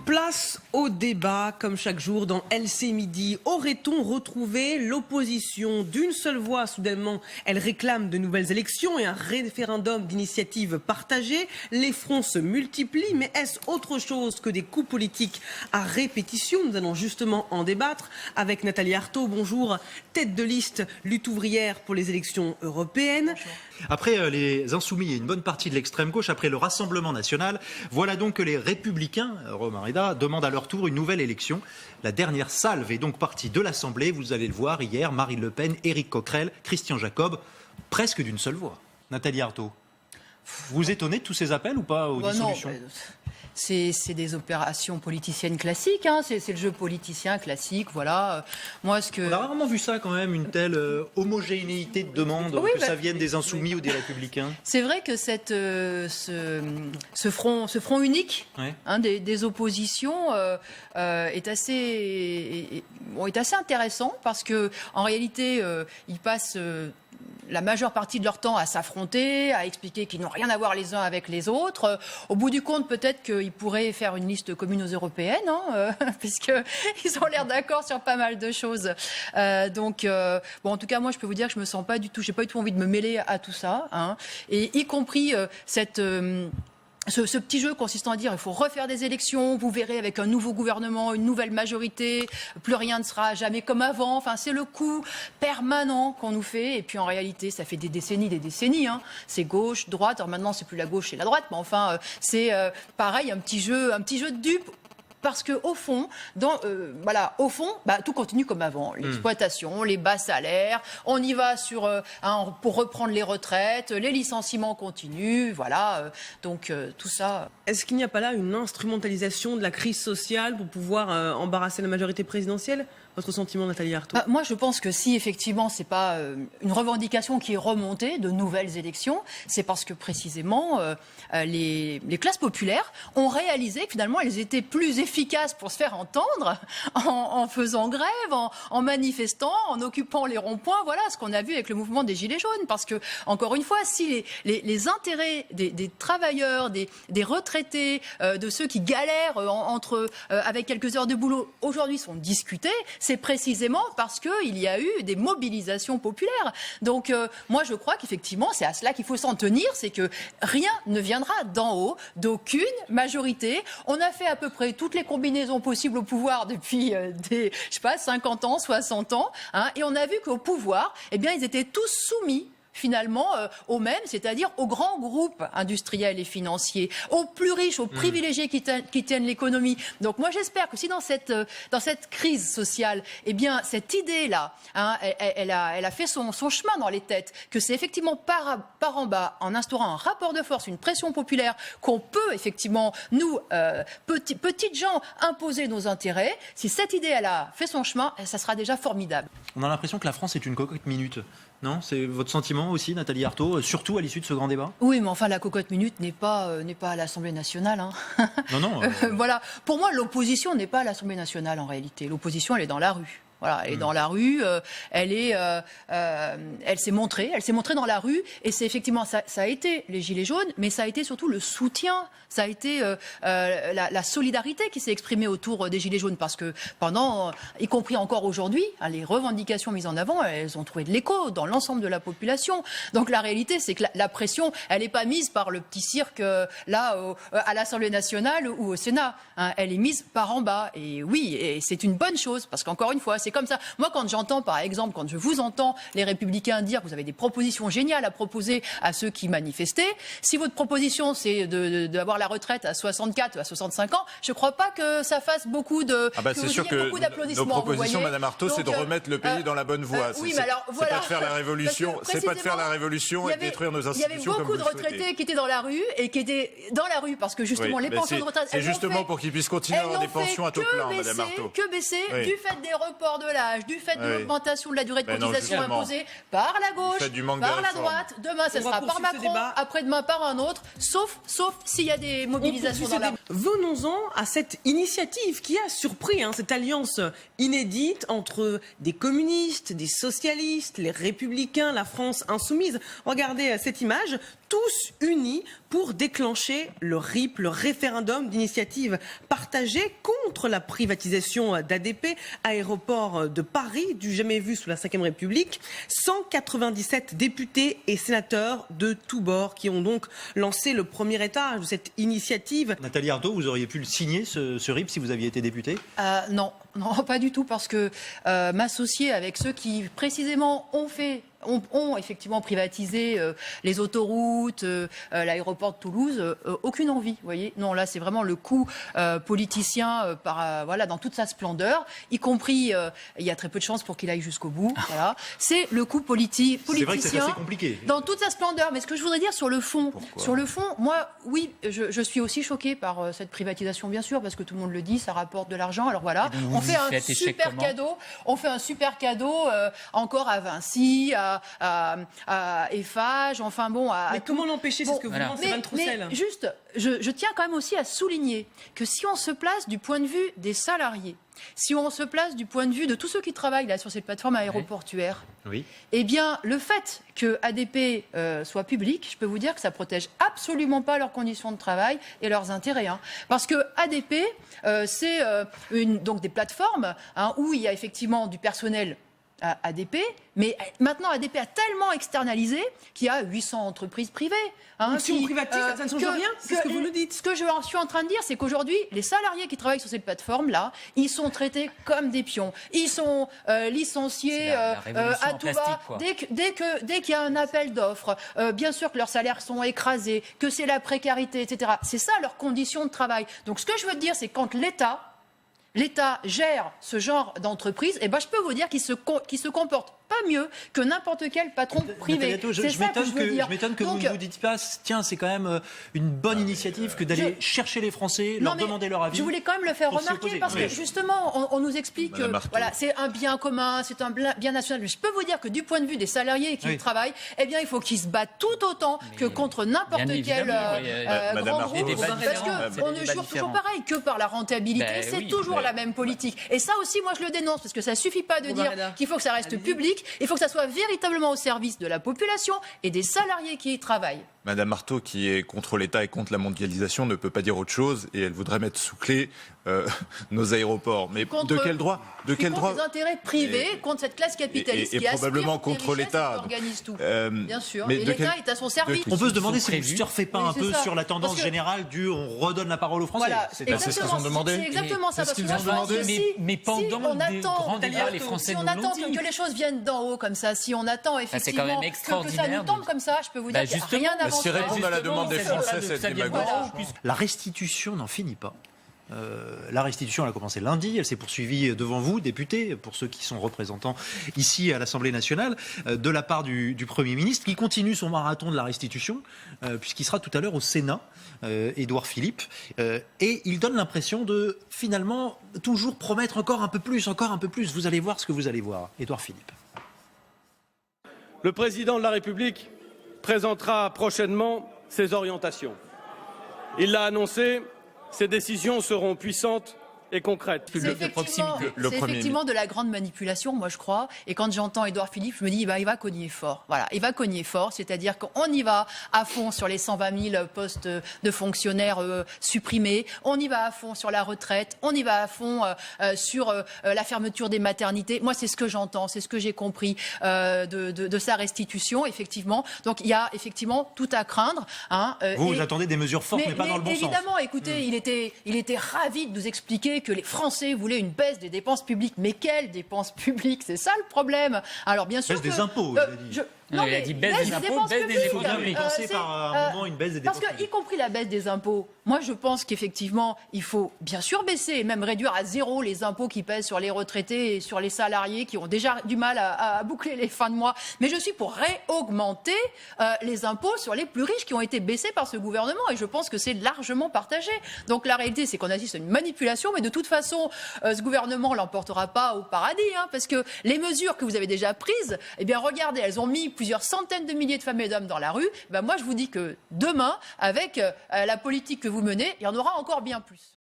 Place au débat, comme chaque jour dans LC Midi. Aurait-on retrouvé l'opposition d'une seule voix? Soudainement, elle réclame de nouvelles élections et un référendum d'initiative partagée. Les fronts se multiplient, mais est-ce autre chose que des coups politiques à répétition? Nous allons justement en débattre avec Nathalie Arthaud. Bonjour, tête de liste lutte ouvrière pour les élections européennes. Bonjour. Après les Insoumis et une bonne partie de l'extrême gauche, après le Rassemblement national, voilà donc que les Républicains, Romain Reda, demandent à leur tour une nouvelle élection. La dernière salve est donc partie de l'Assemblée. Vous allez le voir hier, Marine Le Pen, Éric Coquerel, Christian Jacob, presque d'une seule voix. Nathalie Arthaud, vous étonnez de tous ces appels ou pas aux dissolutions? Non, c'est des opérations politiciennes classiques, hein. C'est le jeu politicien classique, voilà. Moi, On a rarement vu ça quand même, une telle homogénéité de demande, oui, que ça vienne des Insoumis ou des Républicains. C'est vrai que ce front unique, Ouais. hein, des oppositions est assez intéressant parce que en réalité, ils passent la majeure partie de leur temps à s'affronter, à expliquer qu'ils n'ont rien à voir les uns avec les autres. Au bout du compte, peut-être qu'ils pourraient faire une liste commune aux européennes, hein, puisqu'ils ont l'air d'accord sur pas mal de choses. Bon, en tout cas, moi, je peux vous dire que je me sens pas du tout, j'ai pas du tout envie de me mêler à tout ça, hein, et y compris ce petit jeu consistant à dire il faut refaire des élections, vous verrez avec un nouveau gouvernement, une nouvelle majorité, plus rien ne sera jamais comme avant. Enfin, c'est le coup permanent qu'on nous fait. Et puis en réalité, ça fait des décennies. Hein. C'est gauche, droite. Alors maintenant, c'est plus la gauche et la droite, mais enfin, c'est pareil, un petit jeu de dupes. Parce que au fond, tout continue comme avant. L'exploitation, les bas salaires, on y va pour reprendre les retraites, les licenciements continuent, voilà. Donc tout ça. Est-ce qu'il n'y a pas là une instrumentalisation de la crise sociale pour pouvoir embarrasser la majorité présidentielle? Votre sentiment, Nathalie Arthaud? Moi, je pense que si effectivement c'est pas une revendication qui est remontée de nouvelles élections, c'est parce que précisément les classes populaires ont réalisé que finalement elles étaient plus efficaces pour se faire entendre en faisant grève, en manifestant, en occupant les ronds-points. Voilà ce qu'on a vu avec le mouvement des Gilets jaunes. Parce que encore une fois, si les intérêts des travailleurs, des retraités, de ceux qui galèrent avec quelques heures de boulot aujourd'hui sont discutés, c'est précisément parce qu'il y a eu des mobilisations populaires. Donc moi je crois qu'effectivement c'est à cela qu'il faut s'en tenir, c'est que rien ne viendra d'en haut, d'aucune majorité. On a fait à peu près toutes les combinaisons possibles au pouvoir depuis 50 ans, 60 ans, hein, et on a vu qu'au pouvoir, eh bien, ils étaient tous soumis finalement aux mêmes, c'est-à-dire aux grands groupes industriels et financiers, aux plus riches, aux privilégiés qui tiennent l'économie. Donc moi j'espère que si dans cette crise sociale, eh bien cette idée-là, hein, elle a fait son chemin dans les têtes, que c'est effectivement par en bas, en instaurant un rapport de force, une pression populaire, qu'on peut effectivement, nous, petites gens, imposer nos intérêts. Si cette idée, elle a fait son chemin, ça sera déjà formidable. On a l'impression que la France est une cocotte minute. Non, c'est votre sentiment aussi, Nathalie Arthaud, surtout à l'issue de ce grand débat? Oui, mais enfin, la cocotte minute n'est pas à l'Assemblée nationale. Hein. Non. Voilà. Pour moi, l'opposition n'est pas à l'Assemblée nationale en réalité. L'opposition, elle est dans la rue. Voilà, elle est dans la rue, elle s'est montrée dans la rue, et c'est effectivement ça a été les Gilets jaunes, mais ça a été surtout le soutien, ça a été la solidarité qui s'est exprimée autour des Gilets jaunes, parce que pendant, y compris encore aujourd'hui, hein, les revendications mises en avant, elles ont trouvé de l'écho dans l'ensemble de la population. Donc la réalité, c'est que la pression, elle n'est pas mise par le petit cirque à l'Assemblée nationale ou au Sénat, hein, elle est mise par en bas. Et oui, et c'est une bonne chose, parce qu'encore une fois, c'est comme ça. Moi, quand j'entends, par exemple, quand je vous entends, les Républicains dire que vous avez des propositions géniales à proposer à ceux qui manifestaient, si votre proposition, c'est d'avoir la retraite à 64 ou à 65 ans, je ne crois pas que ça fasse beaucoup c'est sûr que nos propositions, Madame Arthaud, c'est de remettre le pays dans la bonne voie. Oui, mais alors, voilà. C'est pas de faire la révolution, et de détruire nos institutions. Il y avait beaucoup de retraités qui étaient dans la rue, et qui étaient dans la rue parce que justement les pensions de retraite. C'est justement pour qu'ils puissent continuer à avoir des pensions à taux plein, Madame Arthaud. Que baisser du fait des reports report de l'âge, du fait de l'augmentation de la durée de cotisation imposée par la gauche, par la droite, demain ce sera par Macron, après-demain par un autre, sauf s'il y a des mobilisations dans la rue. Venons-en à cette initiative qui a surpris, cette alliance inédite entre des communistes, des socialistes, les républicains, la France insoumise. Regardez cette image, tous unis pour déclencher le RIP, le référendum d'initiative partagée contre la privatisation d'ADP, aéroport de Paris, du jamais vu sous la Ve République. 197 députés et sénateurs de tous bords qui ont donc lancé le premier étage de cette initiative. Nathalie Arthaud, vous auriez pu le signer, ce RIP, si vous aviez été députée ? Non, pas du tout, parce que m'associer avec ceux qui, précisément, ont effectivement privatisé les autoroutes, l'aéroport de Toulouse, aucune envie, vous voyez. Non, là, c'est vraiment le coup politicien dans toute sa splendeur, y compris, il y a très peu de chances pour qu'il aille jusqu'au bout. Voilà. C'est le coup politicien c'est vrai que c'est assez compliqué. Dans toute sa splendeur. Mais ce que je voudrais dire sur le fond, moi, oui, je suis aussi choquée par cette privatisation, bien sûr, parce que tout le monde le dit, ça rapporte de l'argent. Alors voilà, on fait un super cadeau, encore à Vinci, à Eiffage, enfin bon... Mais comment l'empêcher, c'est ce que vous lancez, Van Troussel. Mais juste, je tiens quand même aussi à souligner que si on se place du point de vue des salariés, si on se place du point de vue de tous ceux qui travaillent là sur cette plateforme aéroportuaire, eh bien, le fait que ADP soit public, je peux vous dire que ça protège absolument pas leurs conditions de travail et leurs intérêts. Parce que ADP, c'est donc des plateformes où il y a effectivement du personnel à ADP, mais maintenant ADP a tellement externalisé qu'il y a 800 entreprises privées. Donc si on privatise, ça ne change rien, c'est ce que vous nous dites. Ce que je suis en train de dire, c'est qu'aujourd'hui, les salariés qui travaillent sur ces plateformes-là, ils sont traités comme des pions. Ils sont licenciés à tout va. Dès qu'il y a un appel d'offres, bien sûr que leurs salaires sont écrasés, que c'est la précarité, etc. C'est ça leurs conditions de travail. Donc ce que je veux dire, c'est quand l'État gère ce genre d'entreprise, je peux vous dire qu'il se comporte pas mieux que n'importe quel patron privé. Je m'étonne que vous ne vous dites pas, tiens, c'est quand même une bonne initiative que d'aller chercher les Français, leur demander leur avis. Je voulais quand même le faire remarquer parce que justement, on nous explique que c'est un bien commun, c'est un bien national. Mais je peux vous dire que du point de vue des salariés qui y travaillent, il faut qu'ils se battent tout autant que contre n'importe quel grand groupe. Parce qu'on ne jure toujours pareil, que par la rentabilité, c'est toujours la même politique. Et ça aussi, moi, je le dénonce parce que ça suffit pas de dire qu'il faut que ça reste public. Il faut que ça soit véritablement au service de la population et des salariés qui y travaillent. Madame Arthaud, qui est contre l'État et contre la mondialisation, ne peut pas dire autre chose et elle voudrait mettre sous clé nos aéroports. Mais de quel droit contre les intérêts privés, contre cette classe capitaliste et qui probablement contre l'État. Organise tout. Bien sûr. Mais l'État est à son service. On peut se demander si vous ne surfez pas un peu sur la tendance générale du on redonne la parole aux Français. Voilà, c'est ce qu'ils ont demandé. C'est exactement ça. Parce que moi, je pense que mais pendant les grands débats, les Français si on attend que les choses viennent d'en haut comme ça, si on attend effectivement que ça nous tombe comme ça, je peux vous dire qu'il n'y a rien d'avancé. Si répondre à la demande des Français, c'est démagogique. La restitution n'en finit pas. La restitution, elle a commencé lundi, elle s'est poursuivie devant vous, députés, pour ceux qui sont représentants ici à l'Assemblée nationale, de la part du Premier ministre, qui continue son marathon de la restitution, puisqu'il sera tout à l'heure au Sénat, Édouard Philippe, et il donne l'impression de, finalement, toujours promettre encore un peu plus. Vous allez voir ce que vous allez voir. Édouard Philippe. Le président de la République présentera prochainement ses orientations. Il l'a annoncé. Ces décisions seront puissantes et concrètes. C'est effectivement de la grande manipulation, moi je crois. Et quand j'entends Édouard Philippe, je me dis, il va cogner fort. Voilà, il va cogner fort, c'est-à-dire qu'on y va à fond sur les 120 000 postes de fonctionnaires supprimés, on y va à fond sur la retraite, on y va à fond sur la fermeture des maternités. Moi, c'est ce que j'entends, c'est ce que j'ai compris de sa restitution, effectivement. Donc, il y a effectivement tout à craindre. Vous attendez des mesures fortes, mais pas dans le bon sens. Évidemment, écoutez, il était ravi de nous expliquer que les Français voulaient une baisse des dépenses publiques. Mais quelles dépenses publiques? C'est ça le problème. Alors bien sûr baisse des impôts, il a dit. Non, il a dit baisse des impôts, baisse des dépenses publiques. Penser par un moment une baisse des dépenses parce que, y compris la baisse des impôts, moi je pense qu'effectivement, il faut bien sûr baisser et même réduire à zéro les impôts qui pèsent sur les retraités et sur les salariés qui ont déjà du mal à boucler les fins de mois. Mais je suis pour réaugmenter les impôts sur les plus riches qui ont été baissés par ce gouvernement et je pense que c'est largement partagé. Donc la réalité, c'est qu'on assiste à une manipulation, mais de toute façon, ce gouvernement l'emportera pas au paradis, parce que les mesures que vous avez déjà prises, eh bien regardez, elles ont mis plusieurs centaines de milliers de femmes et d'hommes dans la rue. Ben moi, je vous dis que demain, avec la politique que vous menez, il y en aura encore bien plus.